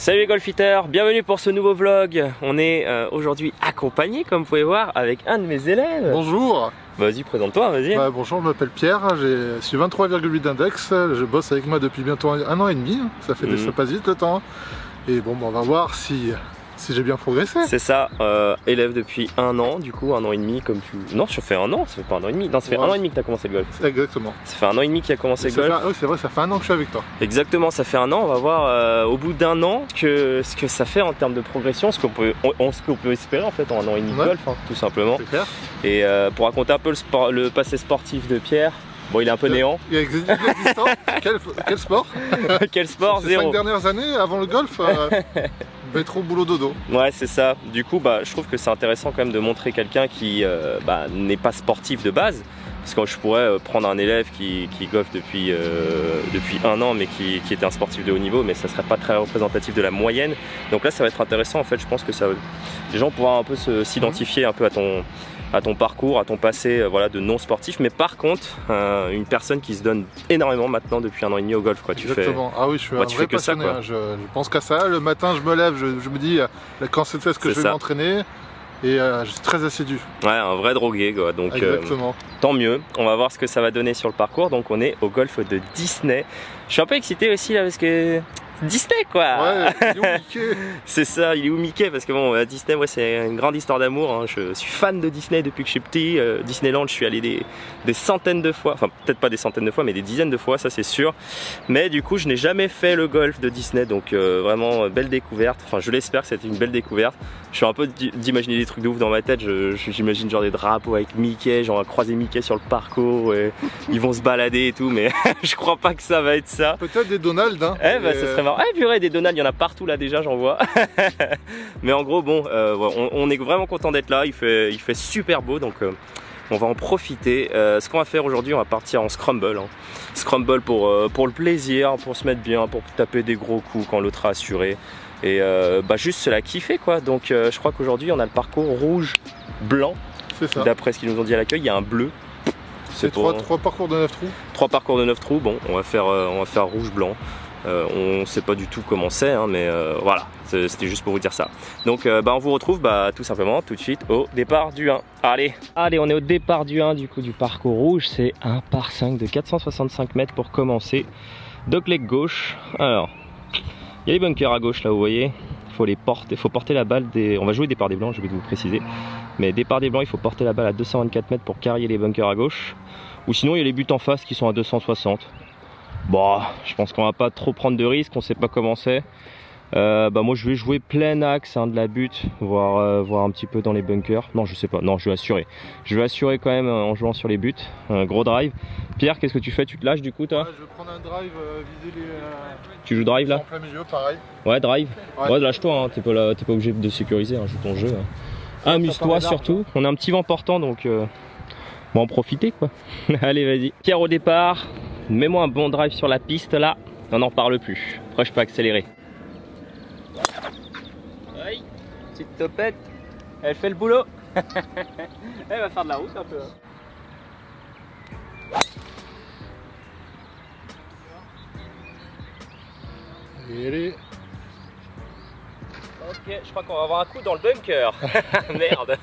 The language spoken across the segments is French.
Salut les golfiteurs, bienvenue pour ce nouveau vlog. On est aujourd'hui accompagné, comme vous pouvez voir, avec un de mes élèves. Bonjour. Vas-y, présente-toi, vas-y. Bonjour, je m'appelle Pierre, je suis 23,8 d'index, je bosse avec moi depuis bientôt un an et demi, ça passe vite le temps. Et bon, on va voir si j'ai bien progressé. C'est ça, élève depuis un an, du coup, un an et demi, comme tu... Non, ça fait un an, ça fait pas un an et demi. Non, ça fait un an et demi que tu as commencé le golf. Exactement. Ça fait un an et demi qu'il a commencé le golf. Oui, c'est vrai, ça fait un an que je suis avec toi. Exactement, ça fait un an. On va voir au bout d'un an ce que ça fait en termes de progression, ce qu'on peut espérer en fait en un an et demi de golf, hein, tout simplement. C'est clair. Et pour raconter un peu le passé sportif de Pierre, bon, il est un peu néant. Il est inexistant. Quel sport? Quel sport? Ces Zéro. 5 dernières années, avant le golf, métro, boulot, dodo. Ouais, c'est ça. Du coup, je trouve que c'est intéressant quand même de montrer quelqu'un qui n'est pas sportif de base. Parce que je pourrais prendre un élève qui golfe depuis un an, mais qui était un sportif de haut niveau, mais ça serait pas très représentatif de la moyenne. Donc là, ça va être intéressant. En fait, je pense que les gens pourront un peu s'identifier un peu à ton parcours, à ton passé voilà, de non sportif, mais par contre une personne qui se donne énormément maintenant depuis un an et demi au golf quoi. Exactement. Ah oui, je suis un vrai passionné, hein. Je pense qu'à ça, le matin je me lève, je me dis quand c'est ce que je vais m'entraîner et je suis très assidu. Ouais, un vrai drogué quoi. Donc tant mieux, on va voir ce que ça va donner sur le parcours. Donc on est au golf de Disney. Je suis un peu excité aussi là parce que Disney quoi. Ouais, il est où Mickey? C'est ça, il est où Mickey? Parce que bon, Disney, ouais, c'est une grande histoire d'amour, hein. Je suis fan de Disney depuis que je suis petit. Disneyland, je suis allé des centaines de fois, enfin peut-être pas des centaines de fois, mais des dizaines de fois, ça c'est sûr. Mais du coup, je n'ai jamais fait le golf de Disney, donc vraiment belle découverte. Enfin, je l'espère que c'était une belle découverte. Je suis un peu d'imaginer des trucs de ouf dans ma tête. J'imagine genre des drapeaux avec Mickey, genre croiser Mickey sur le parcours, et ils vont se balader et tout, mais je crois pas que ça va être ça. Peut-être des Donald, hein. Eh bah, ça serait marrant. Eh purée, des Donald, il y en a partout là déjà, j'en vois. Mais en gros, bon, on est vraiment content d'être là. Il fait super beau, donc on va en profiter. Ce qu'on va faire aujourd'hui, on va partir en scramble. Hein. Scramble pour le plaisir, pour se mettre bien, pour taper des gros coups quand l'autre a assuré. Et juste se la kiffer quoi. Donc je crois qu'aujourd'hui on a le parcours rouge, blanc. C'est ça. D'après ce qu'ils nous ont dit à l'accueil, il y a un bleu. C'est trois parcours de 9 trous. 3 parcours de 9 trous. Bon, on va faire rouge, blanc. On sait pas du tout comment c'est, hein, mais voilà, c'était juste pour vous dire ça. Donc on vous retrouve tout simplement tout de suite au départ du 1. Allez, on est au départ du 1 du coup du parcours rouge. C'est un par 5 de 465 mètres pour commencer. Dogleg gauche. Alors, il y a les bunkers à gauche là, vous voyez. Il faut porter la balle on va jouer départ des blancs, je vais vous préciser. Mais départ des blancs, il faut porter la balle à 224 mètres pour carrier les bunkers à gauche. Ou sinon, il y a les buts en face qui sont à 260. Bon, je pense qu'on va pas trop prendre de risques, on sait pas comment c'est. Moi je vais jouer plein axe de la butte, voir un petit peu dans les bunkers. Non, je sais pas, non, je vais assurer. Je vais assurer quand même en jouant sur les buts. Gros drive. Pierre, qu'est-ce que tu fais? Tu te lâches du coup toi? Ouais, je vais prendre un drive, viser les... Tu joues drive là? En plein milieu, pareil. Ouais, drive. Ouais, lâche-toi, hein. T'es pas obligé de sécuriser, hein. Joue ton jeu. Hein. Amuse-toi surtout. On a un petit vent portant donc on va en profiter quoi. Allez, vas-y. Pierre au départ. Mets-moi un bon drive sur la piste là, on n'en parle plus. Après je peux accélérer. Oui, petite topette, elle fait le boulot. Elle va faire de la route un peu. Allez. Ok, je crois qu'on va avoir un coup dans le bunker. Merde.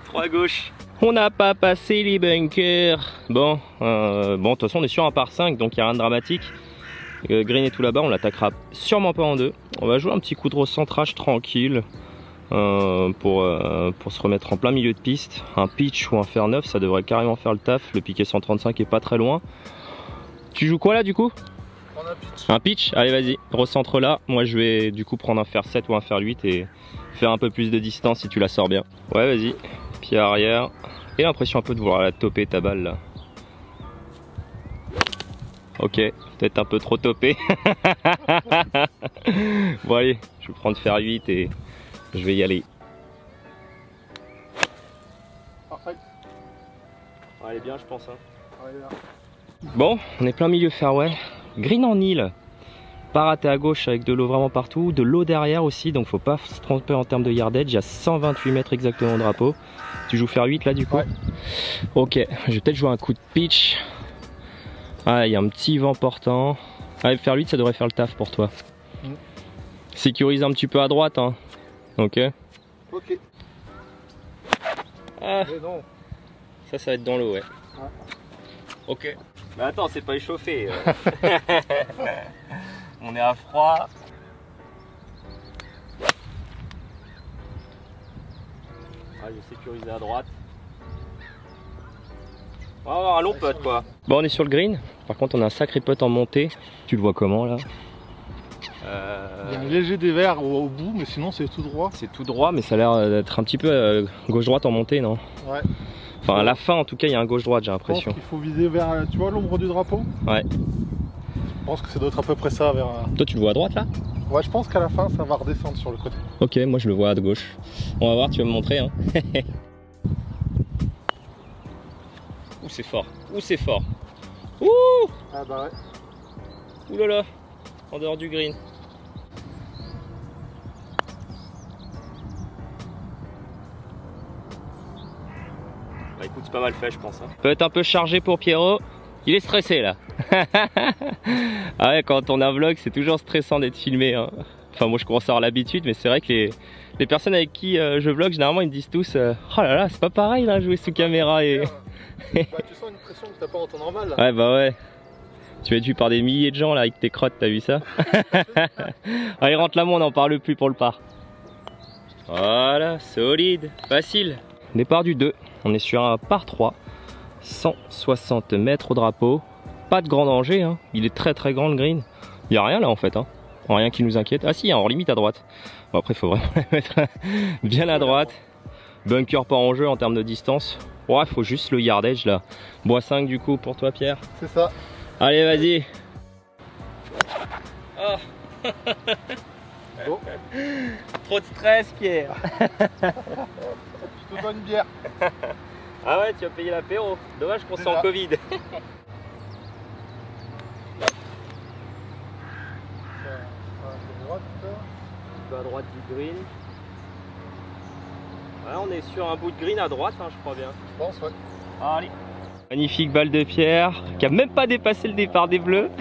3 gauche. On n'a pas passé les bunkers. Bon, de toute façon on est sur un par 5, donc il n'y a rien de dramatique. Green est tout là-bas, on l'attaquera sûrement pas en deux. On va jouer un petit coup de recentrage tranquille pour se remettre en plein milieu de piste. Un pitch ou un fer 9, ça devrait carrément faire le taf. Le piqué 135 est pas très loin. Tu joues quoi là du coup? Un pitch? Allez vas-y, recentre là. Moi je vais du coup prendre un fer 7 ou un fer 8 et faire un peu plus de distance si tu la sors bien. Ouais vas-y, pied arrière. Et l'impression un peu de vouloir la toper ta balle là. Ok, peut-être un peu trop topé. Bon allez, je vais prendre fer 8 et je vais y aller. Parfait. Elle est bien je pense. Hein. Ouais, là. Bon, on est plein milieu fairway. Green en île. Pas raté à gauche avec de l'eau vraiment partout. De l'eau derrière aussi, donc faut pas se tromper en termes de yardage. Il y a 128 mètres exactement au drapeau. Tu joues faire 8 là du coup? Ouais. Ok, je vais peut-être jouer un coup de pitch. Ah, il y a un petit vent portant. Ah, faire 8 ça devrait faire le taf pour toi. Sécurise un petit peu à droite, hein. Ok. Ok. Ah, Mais non. ça va être dans l'eau, ouais. Ah. Ok. Mais attends, c'est pas échauffé. On est à froid. Ah, j'ai sécurisé à droite. On va avoir un long putt quoi. Bon, on est sur le green. Par contre, on a un sacré putt en montée. Tu le vois comment là? Il y a un léger dévers au bout, mais sinon c'est tout droit. C'est tout droit, mais ça a l'air d'être un petit peu gauche-droite en montée, non? Ouais. Enfin, à la fin, en tout cas, il y a un gauche-droite, j'ai l'impression. Je pense qu'il faut viser vers, tu vois, l'ombre du drapeau? Ouais. Je pense que ça doit être à peu près ça. Vers... Toi, tu le vois à droite là? Ouais, je pense qu'à la fin, ça va redescendre sur le côté. Ok, moi je le vois à gauche. On va voir, tu vas me montrer. Hein. Ouh, c'est fort. Ouh, c'est fort. Ouh! Ah bah ouais. Ouh là là, en dehors du green. Bah écoute, c'est pas mal fait, je pense. Hein. Peut être un peu chargé pour Pierrot. Il est stressé là. Ah ouais, quand on a un vlog, c'est toujours stressant d'être filmé. Hein. Enfin, moi je commence à avoir l'habitude, mais c'est vrai que les personnes avec qui je vlog, généralement ils me disent tous oh là là, c'est pas pareil là, jouer sous caméra et. Bah, tu sens une pression que t'as pas en temps normal là. Ouais, bah ouais. Tu vas être vu par des milliers de gens là avec tes crottes, t'as vu ça? Allez, rentre là, on n'en parle plus pour le par. Voilà, solide, facile. Départ du 2, on est sur un par 3, 160 mètres au drapeau. Pas de grand danger, hein. Il est très très grand le green. Il n'y a rien là en fait, hein. Rien qui nous inquiète. Ah si, il y a en limite à droite. Bon, après, il faut vraiment la mettre bien à droite. Bunker pas en jeu en termes de distance. Ouais, il faut juste le yardage là. Bois 5 du coup pour toi, Pierre. C'est ça. Allez, vas-y. Oh. Bon. Trop de stress, Pierre. Je te donne une bière. Ah ouais, tu vas payer l'apéro. Dommage qu'on soit en Covid. À droite du green. Ouais, on est sur un bout de green à droite, hein, je crois bien. Je pense, ouais. Allez. Magnifique balle de pierre qui a même pas dépassé le départ des bleus.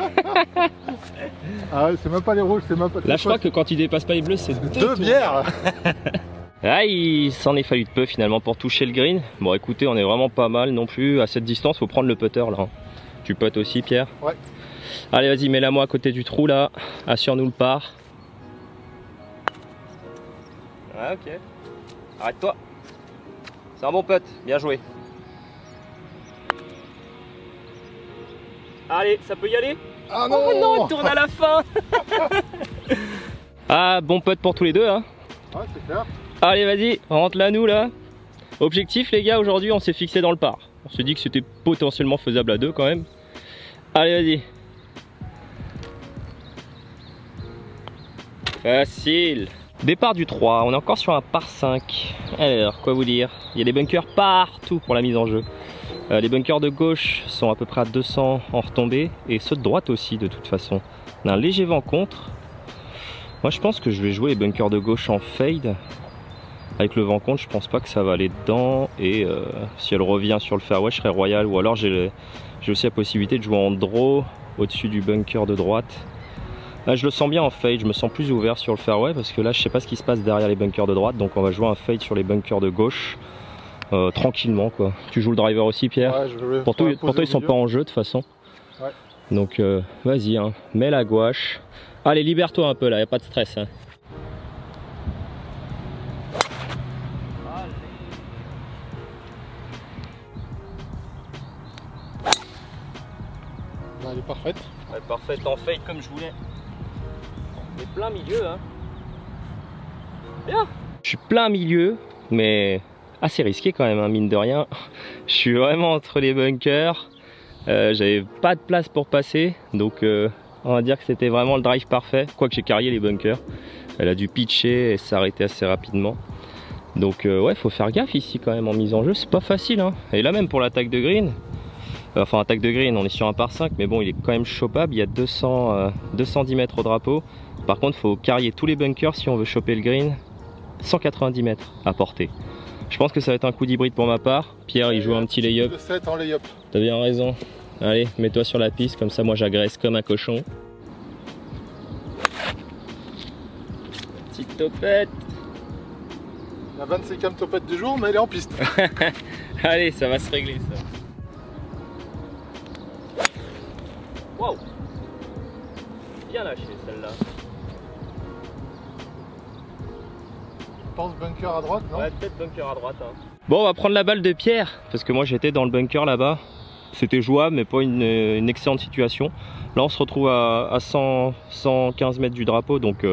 Ah ouais, c'est même pas les rouges, c'est même pas. Là, je crois que quand il dépasse pas les bleus, c'est deux bières. Ah, il s'en est fallu de peu finalement pour toucher le green. Bon, écoutez, on est vraiment pas mal non plus. À cette distance, faut prendre le putter là. Hein. Tu puttes aussi, Pierre? Ouais. Allez, vas-y, mets-la moi à côté du trou là. Assure-nous le par. Ouais, ok. Arrête-toi. C'est un bon putt, bien joué. Allez, ça peut y aller? Ah non, oh non, il tourne à la fin. Ah, bon putt pour tous les deux. Hein. Ouais, c'est clair. Allez, vas-y, rentre là, nous là. Objectif, les gars, aujourd'hui, on s'est fixé dans le par. On s'est dit que c'était potentiellement faisable à deux quand même. Allez, vas-y. Facile. Départ du 3, on est encore sur un par 5. Alors, quoi vous dire? Il y a des bunkers partout pour la mise en jeu. Les bunkers de gauche sont à peu près à 200 en retombée et ceux de droite aussi de toute façon. On a un léger vent contre. Moi je pense que je vais jouer les bunkers de gauche en fade. Avec le vent contre, je pense pas que ça va aller dedans. Et si elle revient sur le fairway, je serai royal. Ou alors j'ai aussi la possibilité de jouer en draw au-dessus du bunker de droite. Là je le sens bien en fade, je me sens plus ouvert sur le fairway parce que là je sais pas ce qui se passe derrière les bunkers de droite, donc on va jouer un fade sur les bunkers de gauche tranquillement quoi. Tu joues le driver aussi, Pierre? Ouais, pour toi ils sont pas en jeu de toute façon. Ouais. Donc vas-y, hein, mets la gouache. Allez, libère-toi un peu là, y a pas de stress. Hein. Elle est parfaite. Ouais, parfaite en fade comme je voulais. Mais plein milieu, hein. Bien. Je suis plein milieu, mais assez risqué quand même, hein, mine de rien. Je suis vraiment entre les bunkers. J'avais pas de place pour passer, donc on va dire que c'était vraiment le drive parfait. Quoique j'ai carrié les bunkers. Elle a dû pitcher et s'arrêter assez rapidement. Donc ouais, faut faire gaffe ici quand même en mise en jeu. C'est pas facile, hein. Et là même pour l'attaque de green. Enfin, attaque de green, on est sur un par 5, mais bon, il est quand même chopable. Il y a 210 mètres au drapeau. Par contre, il faut carrier tous les bunkers si on veut choper le green. 190 mètres à portée. Je pense que ça va être un coup d'hybride pour ma part. Pierre, il joue un petit lay-up. 7 en lay-up. T'as bien raison. Allez, mets-toi sur la piste, comme ça, moi, j'agresse comme un cochon. Petite topette. La 25e topette du jour, mais elle est en piste. Allez, ça va se régler ça. Waouh! Bien lâché celle-là. Je pense bunker à droite, non? Ouais, peut-être bunker à droite. Hein. Bon, on va prendre la balle de Pierre, parce que moi j'étais dans le bunker là-bas. C'était jouable, mais pas une excellente situation. Là, on se retrouve à 115 mètres du drapeau, donc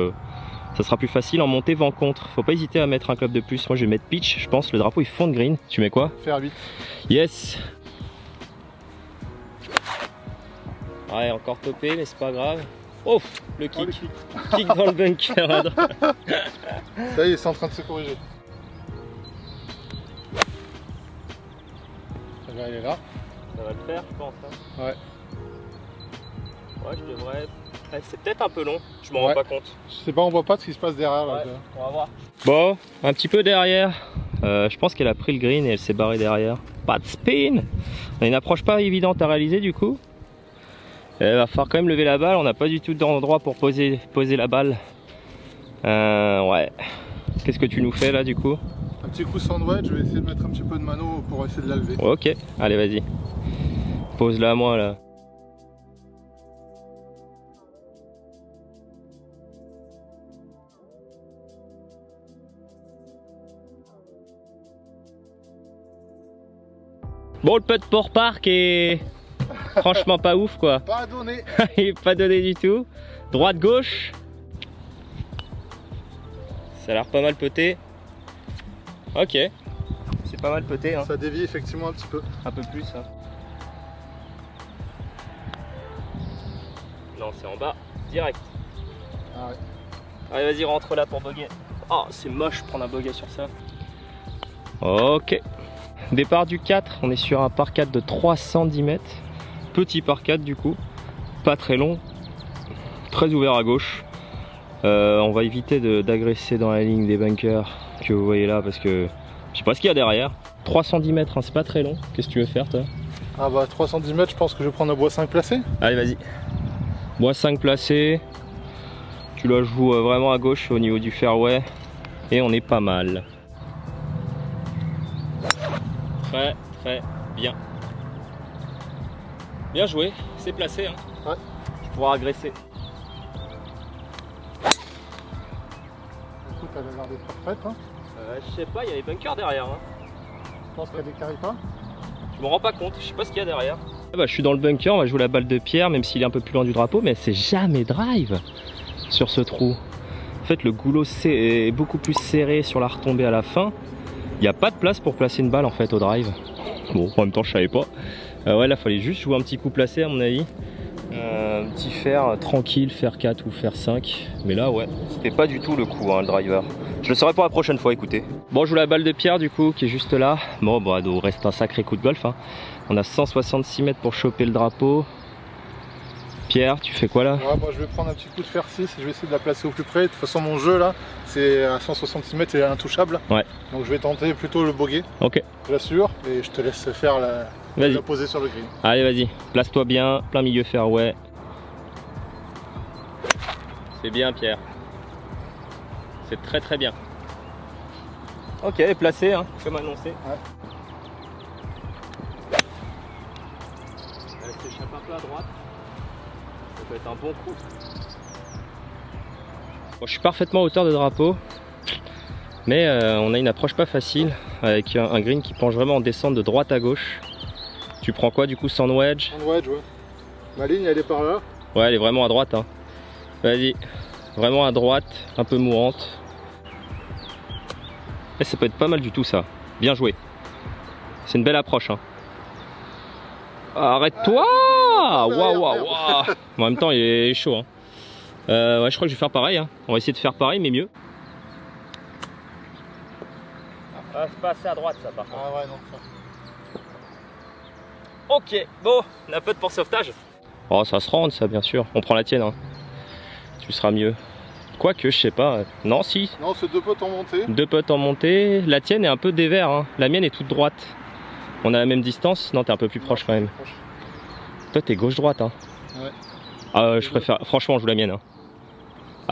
ça sera plus facile en montée vent contre. Faut pas hésiter à mettre un club de plus. Moi, je vais mettre pitch, je pense. Le drapeau, il fond de green. Tu mets quoi? Faire 8. Yes! Ouais, encore topé, mais c'est pas grave. Oh, le kick. Oh, le kick. Kick dans le bunker à droite. Ça y est, c'est en train de se corriger. Ça va aller là. Ça va le faire, je pense. Hein. Ouais. Ouais, je devrais. C'est peut-être un peu long, je m'en rends pas compte. Je sais pas, on voit pas ce qui se passe derrière. Là, ouais, on va voir. Bon, un petit peu derrière. Je pense qu'elle a pris le green et elle s'est barrée derrière. Pas de spin. On a une approche pas évidente à réaliser du coup. Il va falloir quand même lever la balle. On n'a pas du tout d'endroit pour poser la balle. Ouais. Qu'est-ce que tu nous fais là du coup? Un petit coup sandwich, je vais essayer de mettre un petit peu de mano pour essayer de la lever. Ok, allez vas-y. Pose-la à moi là. Bon, le putt pour parc est franchement pas ouf quoi. Pas donné. Il est pas donné du tout. Droite gauche. Ça a l'air pas mal puté. Ok. C'est pas mal puté. Hein. Ça dévie effectivement un petit peu. Un peu plus. Hein. Non, c'est en bas. Direct. Ah ouais. Allez, vas-y, rentre là pour bogey. Oh, c'est moche prendre un bogey sur ça. Ok. Départ du 4, on est sur un par 4 de 310 mètres. Petit par 4 du coup. Pas très long. Très ouvert à gauche. On va éviter d'agresser dans la ligne des bunkers que vous voyez là parce que je sais pas ce qu'il y a derrière. 310 mètres, hein, c'est pas très long. Qu'est-ce que tu veux faire toi? Ah bah 310 mètres, je pense que je vais prendre un bois 5 placé. Allez, vas-y. Bois 5 placé. Tu la joues vraiment à gauche au niveau du fairway. Et on est pas mal. Très très bien. Bien joué, c'est placé. Hein. Ouais. Tu pourras agresser. Écoute, elle a l'air d'être parfaite. Hein. Je sais pas, il y a les bunkers derrière. Hein. Je pense qu'il y a des caripas. Je me rends pas compte, je sais pas ce qu'il y a derrière. Ah bah, je suis dans le bunker, on va jouer la balle de Pierre, même s'il est un peu plus loin du drapeau, mais c'est jamais drive sur ce trou. En fait, le goulot est beaucoup plus serré sur la retombée à la fin. Il n'y a pas de place pour placer une balle en fait au drive. Bon, en même temps, je savais pas. Ouais, là, fallait juste jouer un petit coup placé à mon avis. Un petit fer tranquille, fer 4 ou fer 5. Mais là, ouais, c'était pas du tout le coup, hein, le driver. Je le saurai pour la prochaine fois, écoutez. Bon, je joue la balle de Pierre du coup, qui est juste là. Bon, bah, il reste un sacré coup de golf. Hein. On a 166 mètres pour choper le drapeau. Pierre, tu fais quoi là? Ouais, moi je vais prendre un petit coup de fer 6 et je vais essayer de la placer au plus près. De toute façon, mon jeu là, c'est à 166 mètres et intouchable. Ouais. Donc je vais tenter plutôt le bogey. Ok. Je l'assure et je te laisse faire la poser sur le green. Allez, vas-y, place-toi bien, plein milieu fairway. C'est bien, Pierre. C'est très très bien. Ok, placé, hein, comme annoncé. Ouais. Elle s'échappe un peu à droite. Ça peut être un bon coup. Bon, je suis parfaitement à hauteur de drapeau. Mais on a une approche pas facile. Avec un green qui penche vraiment en descente de droite à gauche. Tu prends quoi du coup, sans wedge? Sans wedge, ouais. Ma ligne elle est par là. Ouais, elle est vraiment à droite. Hein. Vas-y. Vraiment à droite, un peu mourante. Et ça peut être pas mal du tout ça. Bien joué. C'est une belle approche. Hein. Arrête-toi! Waouh, waouh, waouh! En même temps, il est chaud. Hein. Ouais, je crois que je vais faire pareil. Hein. On va essayer de faire pareil, mais mieux. Ah, c'est pas assez à droite ça par contre. Ah ouais, non, ça. Ok, bon, on a peu de pour sauvetage. Oh, ça se rend ça, bien sûr. On prend la tienne. Hein. Tu seras mieux. Quoique, je sais pas. Non, si. Non, c'est 2 potes en montée. 2 potes en montée. La tienne est un peu dévers. Hein. La mienne est toute droite. On a la même distance. Non, t'es un peu plus proche quand même. Proche. Toi, t'es gauche-droite. Hein. Ouais. Ah, je préfère. Franchement, je joue la mienne. Hein.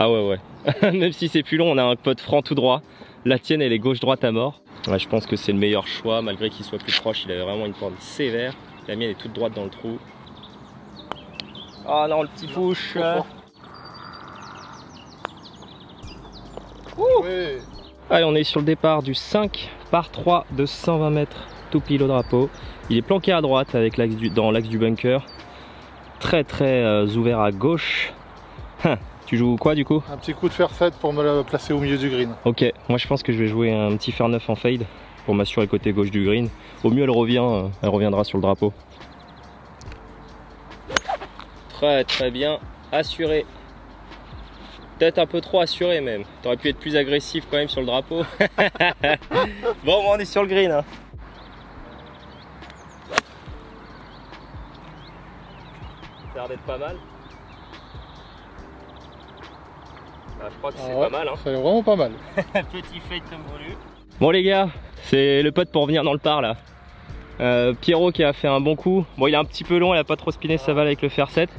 Ah ouais. Même si c'est plus long, on a un pote franc tout droit. La tienne, elle est gauche-droite à mort. Ouais, je pense que c'est le meilleur choix, malgré qu'il soit plus proche. Il avait vraiment une pente sévère. La mienne est toute droite dans le trou. Oh non, le petit push. Oui. Allez, on est sur le départ du 5 par 3 de 120 mètres, tout pile au drapeau. Il est planqué à droite avec dans l'axe du bunker. Très ouvert à gauche. Tu joues quoi du coup? Un petit coup de fer 7 pour me la placer au milieu du green. Ok, moi je pense que je vais jouer un petit fer 9 en fade pour m'assurer côté gauche du green. Au mieux elle reviendra sur le drapeau. Très bien, assuré. Peut-être un peu trop assuré même. T'aurais pu être plus agressif quand même sur le drapeau. Bon, on est sur le green. Hein. Ça a l'air d'être pas mal. Ah, je crois que c'est pas mal. Hein. C'est vraiment pas mal. Petit fade comme voulu. Bon les gars, c'est le pote pour revenir dans le par là. Pierrot qui a fait un bon coup. Bon, il est un petit peu long, il a pas trop spiné sa balle avec le fer 7.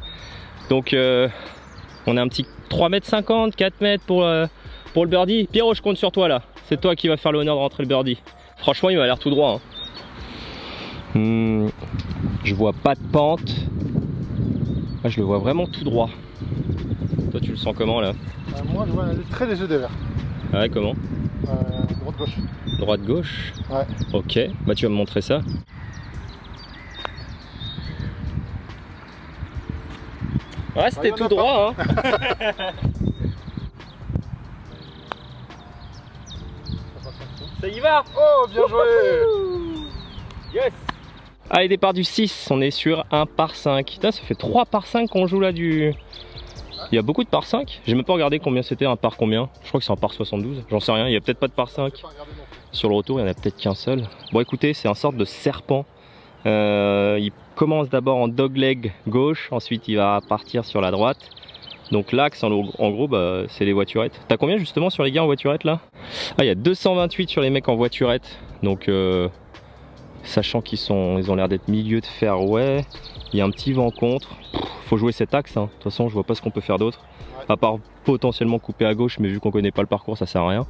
Donc on a un petit 3,50 m, 4 mètres pour le birdie. Pierrot, je compte sur toi là. C'est toi qui va faire l'honneur de rentrer le birdie. Franchement, il m'a l'air tout droit. Hein. Je vois pas de pente. Ah, je le vois vraiment tout droit. Toi, tu le sens comment là? Moi, je vois un très léger dévers. Ah ouais, comment? Droite-gauche. Droite-gauche? Ouais. Ok, bah tu vas me montrer ça. Ouais, c'était tout droit. Hein. Ça y va. Oh, bien joué. Yes. Allez, départ du 6, on est sur un par 5. Putain, ça fait 3 par 5 qu'on joue là du... Il y a beaucoup de par 5. J'ai même pas regardé combien c'était, un par combien. Je crois que c'est un par 72, j'en sais rien, il y a peut-être pas de par 5. Sur le retour, il y en a peut-être qu'un seul. Bon écoutez, c'est un sorte de serpent. Il commence d'abord en dogleg gauche, ensuite il va partir sur la droite. Donc l'axe en gros bah, c'est les voiturettes. T'as combien justement sur les gars en voiturette là? Ah, il y a 228 sur les mecs en voiturette. Donc sachant qu'ils ont l'air d'être milieu de fairway, il y a un petit vent contre. Faut jouer cet axe, hein. De toute façon je vois pas ce qu'on peut faire d'autre. À part potentiellement couper à gauche, mais vu qu'on connaît pas le parcours ça sert à rien.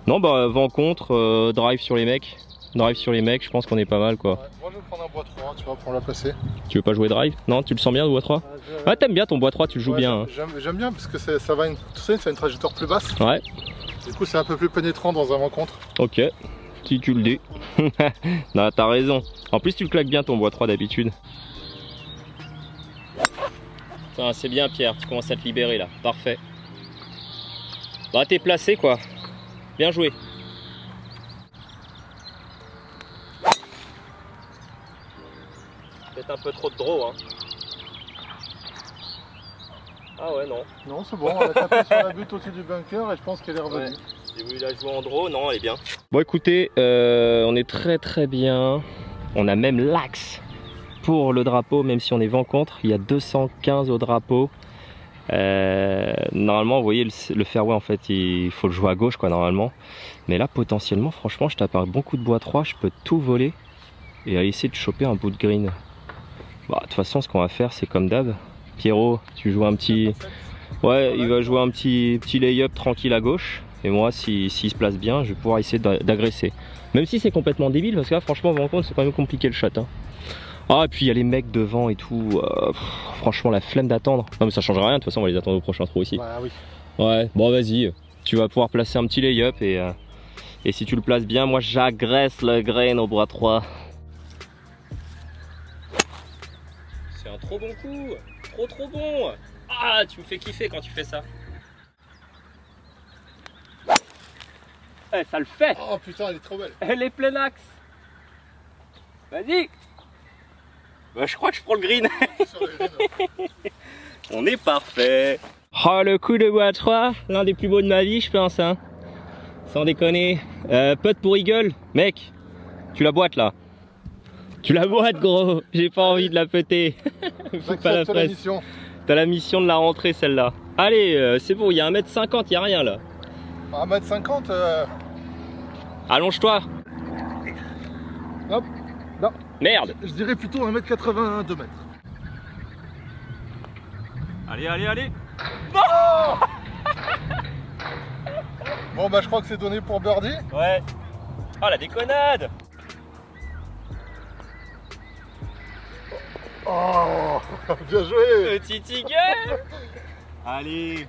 Non bah vent contre, drive sur les mecs. Drive sur les mecs, je pense qu'on est pas mal quoi. Ouais, moi je vais prendre un bois 3, tu vois, pour la placer. Tu veux pas jouer drive? Non, tu le sens bien le bois 3? Ah, t'aimes bien ton bois 3, tu le joues bien. Hein. J'aime bien parce que ça va ça a une trajectoire plus basse. Ouais. Du coup c'est un peu plus pénétrant dans un vent contre. Ok, si tu le dis. Non, t'as raison. En plus tu le claques bien ton bois 3 d'habitude. C'est bien Pierre, tu commences à te libérer là, parfait. Bah t'es placé quoi. Bien joué. Peut-être un peu trop de draw hein. Ah ouais non. Non c'est bon, on a tapé sur la butte au-dessus du bunker et je pense qu'elle est revenue. Ouais. J'ai voulu la jouer en draw, non elle est bien. Bon écoutez, on est très bien. On a même l'axe pour le drapeau, même si on est vent contre. Il y a 215 au drapeau. Normalement vous voyez le fairway en fait il faut le jouer à gauche quoi normalement. Mais là potentiellement franchement je tape un bon coup de bois 3, je peux tout voler et aller essayer de choper un bout de green. Bah, de toute façon ce qu'on va faire c'est comme d'hab. Pierrot tu joues un petit... Ouais il va jouer un petit lay-up tranquille à gauche. Et moi s'il se place bien je vais pouvoir essayer d'agresser. Même si c'est complètement débile parce que là franchement vent contre c'est quand même compliqué le shot hein. Ah et puis il y a les mecs devant et tout, franchement la flemme d'attendre. Non mais ça changera rien, de toute façon on va les attendre au prochain trou aussi. Bah oui. Ouais, bon vas-y, tu vas pouvoir placer un petit lay-up et si tu le places bien, moi j'agresse le grain au bras 3. C'est un trop bon coup, trop bon. Ah tu me fais kiffer quand tu fais ça. Eh ça le fait. Oh putain elle est trop belle. Elle est plein axe. Vas-y. Bah, je crois que je prends le green. On est parfait. Oh le coup de bois 3, l'un des plus beaux de ma vie je pense hein. Sans déconner. Putt pour eagle, mec, tu la boites là. Tu la boites gros, j'ai pas envie de la péter. Faut pas la presse. T'as la mission de la rentrer celle-là. Allez, c'est bon, il y a 1m50, il y a rien là. 1m50 Allonge-toi. Hop. Non. Merde. Je dirais plutôt 1m80, 2 mètres. Allez. Non. Bon bah je crois que c'est donné pour birdie. Ouais. Oh la déconnade. Oh, bien joué. Petit eagle. Allez.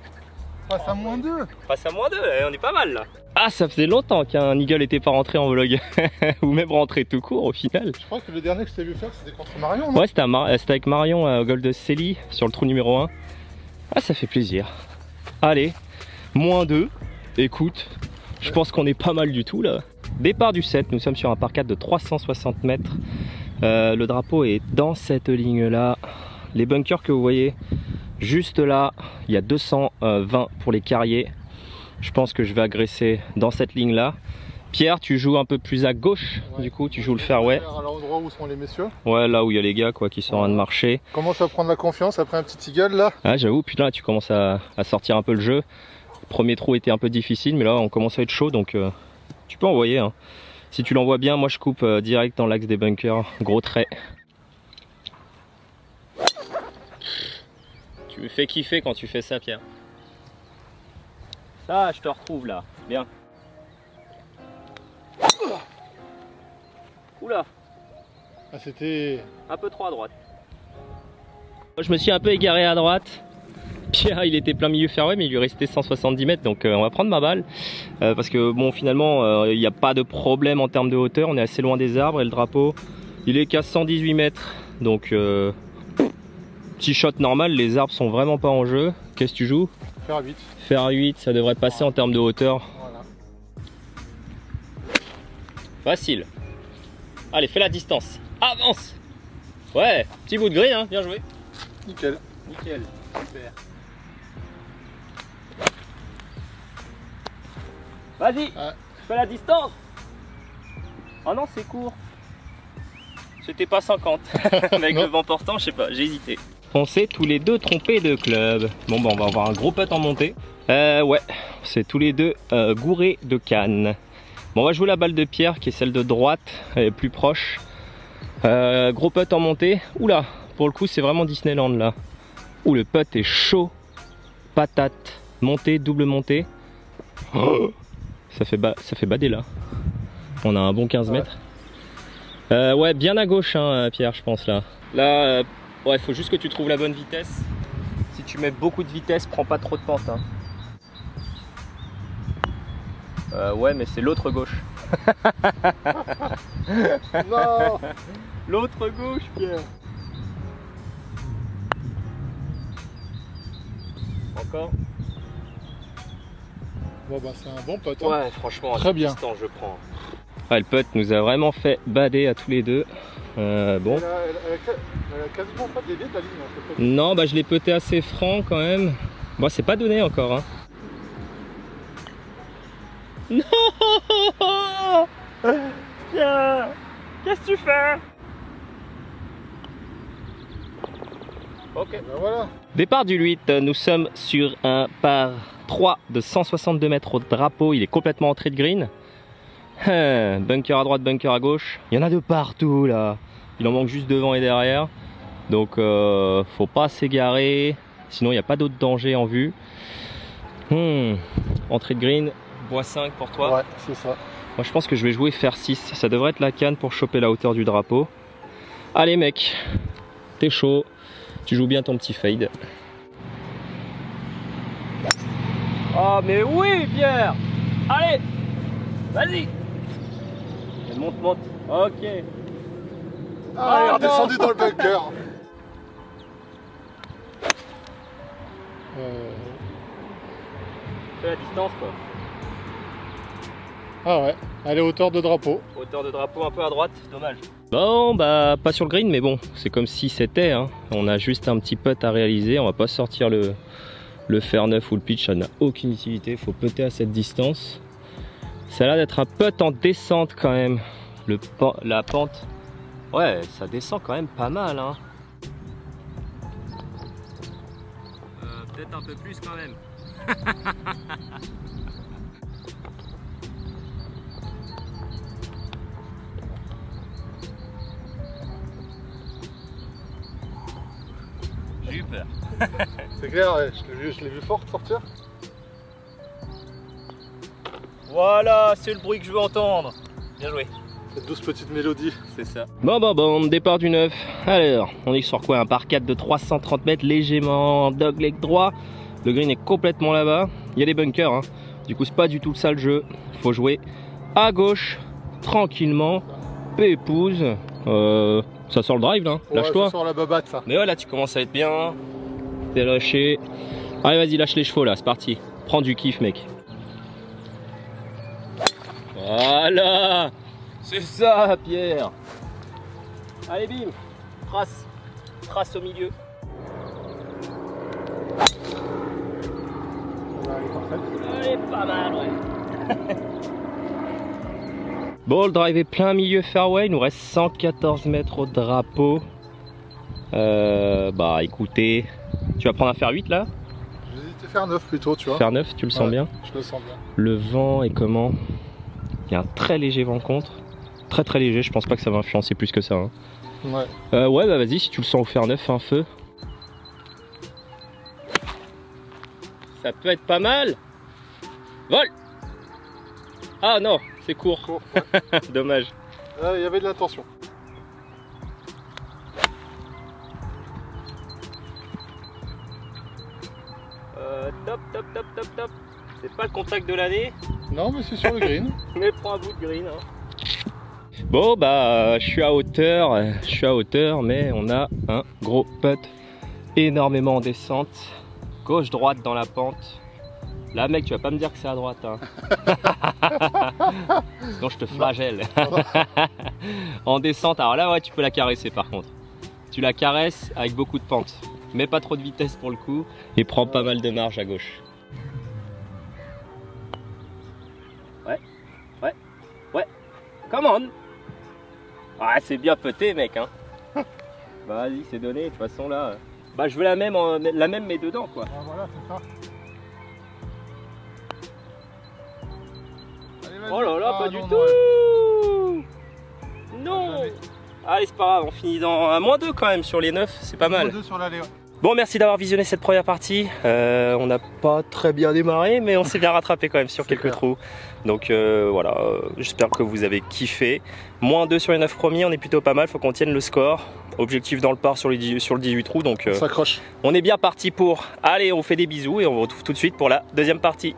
Passe à -2. Passe à -2, on est pas mal là. Ah, ça faisait longtemps qu'un eagle n'était pas rentré en vlog. Ou même rentré tout court au final. Je crois que le dernier que je t'ai vu faire c'était contre Marion, non? Ouais, c'était avec Marion au golf de Célie sur le trou numéro 1. Ah, ça fait plaisir. Allez, -2. Écoute, je pense qu'on est pas mal du tout là. Départ du 7, nous sommes sur un par 4 de 360 mètres. Le drapeau est dans cette ligne là. Les bunkers que vous voyez juste là, il y a 220 pour les carriers. Je pense que je vais agresser dans cette ligne là. Pierre, tu joues un peu plus à gauche, ouais. Du coup tu joues le fairway. À l'endroit où sont les messieurs. Ouais, là où il y a les gars quoi qui sont en train de marcher. Commence à prendre la confiance après un petit eagle là. Ah j'avoue, puis là tu commences à sortir un peu le jeu. Le premier trou était un peu difficile, mais là on commence à être chaud, donc tu peux envoyer. Hein. Si tu l'envoies bien, moi je coupe direct dans l'axe des bunkers, gros trait. Tu me fais kiffer quand tu fais ça, Pierre. Ça, je te retrouve là, bien. Oula. Ah, c'était un peu trop à droite. Je me suis un peu égaré à droite. Pierre, il était plein milieu fairway, mais il lui restait 170 mètres, donc on va prendre ma balle. Parce que bon, finalement, il n'y a pas de problème en termes de hauteur, on est assez loin des arbres et le drapeau, il est qu'à 118 mètres. Donc, petit shot normal, les arbres sont vraiment pas en jeu. Qu'est-ce que tu joues? Faire 8. Faire 8, ça devrait passer en termes de hauteur. Voilà. Facile. Allez, fais la distance. Avance. Ouais, petit bout de green, hein, bien joué. Nickel. Nickel, super. Vas-y, fais la distance. Oh non, c'est court. C'était pas 50. Avec le vent portant, je sais pas, j'ai hésité. On s'est tous les deux trompés de club. Bon, bah, on va avoir un gros putt en montée. Ouais, c'est tous les deux gourés de canne. Bon, on va jouer la balle de Pierre qui est celle de droite, elle est plus proche. Gros putt en montée. Oula, pour le coup, c'est vraiment Disneyland là. Ouh, le putt est chaud. Patate. Montée, double montée. Oh, ça fait bader là. On a un bon 15 mètres. Ouais, bien à gauche, hein, Pierre, je pense là. Là, ouais, faut juste que tu trouves la bonne vitesse. Si tu mets beaucoup de vitesse, prends pas trop de pente. Hein. Ouais, mais c'est l'autre gauche. Non. L'autre gauche, Pierre. Encore. Bon bah c'est un bon putt. Hein. Ouais, franchement, très bien. Distance, je prends. Ouais, le putt nous a vraiment fait bader à tous les deux. Bon. Elle a quasiment pas dévié ta ligne. Hein, non, bah je l'ai putté assez franc quand même. Bon, c'est pas donné encore. Hein. Non. Tiens, qu'est-ce que tu fais? Ok. Ben voilà. Départ du 8, nous sommes sur un par 3 de 162 mètres au drapeau. Il est complètement entré de green. Bunker à droite, bunker à gauche. Il y en a de partout là. Il en manque juste devant et derrière. Donc faut pas s'égarer. Sinon il n'y a pas d'autre danger en vue. Entrée de green, bois 5 pour toi. Ouais, c'est ça. Moi je pense que je vais jouer fer 6. Ça devrait être la canne pour choper la hauteur du drapeau. Allez mec, t'es chaud. Tu joues bien ton petit fade. Oh mais oui Pierre. Allez, vas-y. Monte, monte. Ok. Ah, il est redescendu dans le bunker. Fais la distance quoi. Ah ouais, elle est hauteur de drapeau. Hauteur de drapeau un peu à droite, dommage. Bon bah pas sur le green mais bon, c'est comme si c'était. Hein. On a juste un petit putt à réaliser, on va pas sortir le fer 9 ou le pitch, ça n'a aucune utilité, faut putter à cette distance. Ça a l'air d'être un putt en descente quand même. La pente, ouais, ça descend quand même pas mal. Hein. Peut-être un peu plus quand même. J'ai eu peur. C'est clair, ouais, je l'ai vu fort sortir. Voilà, c'est le bruit que je veux entendre. Bien joué. Cette douce petite mélodie. C'est ça. Bon, départ du 9. Alors, on est sur quoi? Un par 4 de 330 mètres, légèrement dogleg droit. Le green est complètement là-bas. Il y a des bunkers, hein. Du coup, c'est pas du tout ça le jeu. Faut jouer à gauche, tranquillement, pépouse. Ça sort le drive là, lâche-toi. Ça sort la babate, ça. Mais ouais, là tu commences à être bien. T'es lâché. Allez, vas-y, lâche les chevaux là, c'est parti. Prends du kiff, mec. Voilà. C'est ça, Pierre. Allez, bim. Trace. Trace au milieu. Allez, pas mal, ouais. Bon, le drive est plein milieu fairway, il nous reste 114 mètres au drapeau. Bah écoutez, tu vas prendre un fer 8 là? J'hésitais faire 9 plutôt, tu vois. Fer 9, tu le sens bien? Je le sens bien. Le vent est comment? Il y a un très léger vent contre. Très très léger, je pense pas que ça va influencer plus que ça. Hein. Ouais. Ouais, bah vas-y, si tu le sens au fer 9, fais un feu. Ça peut être pas mal. Vol! Ah non, c'est court. Ouais. Dommage. Il y avait de l'intention. Top. C'est pas le contact de l'année. Non, mais c'est sur le green. Mais prends un bout de green. Hein. Bon, bah, je suis à hauteur, mais on a un gros putt énormément en descente. Gauche-droite dans la pente. Là, mec, tu vas pas me dire que c'est à droite. Hein. Sinon, je te flagelle. En descente, alors là, ouais, tu peux la caresser par contre. Tu la caresses avec beaucoup de pente. Mets pas trop de vitesse pour le coup et prends pas mal de marge à gauche. Ouais. Come on. Ah, c'est bien pété, mec. Hein. Bah, vas-y, c'est donné. De toute façon, là. Bah, je veux la même mais dedans, quoi. Ah, voilà, c'est ça. Allez, oh là là, pas du tout. Non. Allez, c'est pas grave, on finit dans un -2 quand même sur les 9, c'est pas mal. -2 sur l'allée, ouais. Bon, merci d'avoir visionné cette première partie. On n'a pas très bien démarré, mais on s'est bien rattrapé quand même sur quelques trous. Donc voilà, j'espère que vous avez kiffé. -2 sur les 9 premiers, on est plutôt pas mal, faut qu'on tienne le score. Objectif dans le par sur le 18 trous, donc on s'accroche. On est bien parti pour. Allez, on vous fait des bisous et on vous retrouve tout de suite pour la deuxième partie.